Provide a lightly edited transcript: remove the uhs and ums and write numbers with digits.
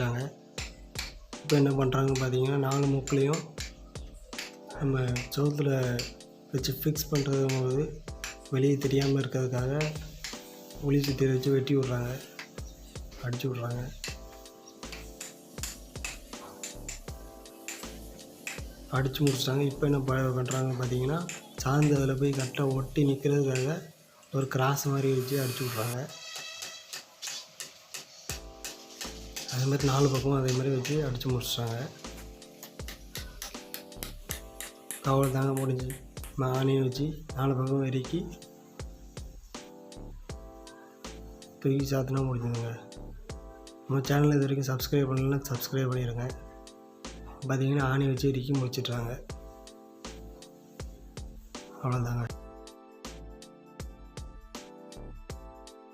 முடிச்சிட்டாங்க. இப்போ என்ன பண்ணுறாங்கன்னு பார்த்தீங்கன்னா 4 மூக்குலேயும் நம்ம சவுத்தில் வச்சு ஃபிக்ஸ் பண்ணுறதும்போது வெளியே தெரியாமல் இருக்கிறதுக்காக உளி சுத்தியை வச்சு வெட்டி விட்றாங்க, அடித்து விட்றாங்க. அடித்து முடிச்சிட்டாங்க. இப்போ என்ன பண்ணுறாங்கன்னு பார்த்தீங்கன்னா சாந்து அதில் போய் கரெக்டாக ஒட்டி நிற்கிறதுக்காக ஒரு கிராஸ் மாதிரி வச்சு அடித்து விட்றாங்க. அதே மாதிரி 4 பக்கமும் அதே மாதிரி வச்சு அடித்து முடிச்சிட்டாங்க. கவல் தாங்க முடிஞ்சு ஆணியை வச்சு 4 பக்கம் இறக்கி தூக்கி சாத்தினா முடிஞ்சுதுங்க. நம்ம சேனலில் இது வரைக்கும் சப்ஸ்கிரைப் பண்ணலன்னா சப்ஸ்கிரைப் பண்ணிடுங்க. பார்த்தீங்கன்னா ஆணி வச்சு இறுக்கி முடிச்சிட்றாங்க. அவ்வளோதாங்க.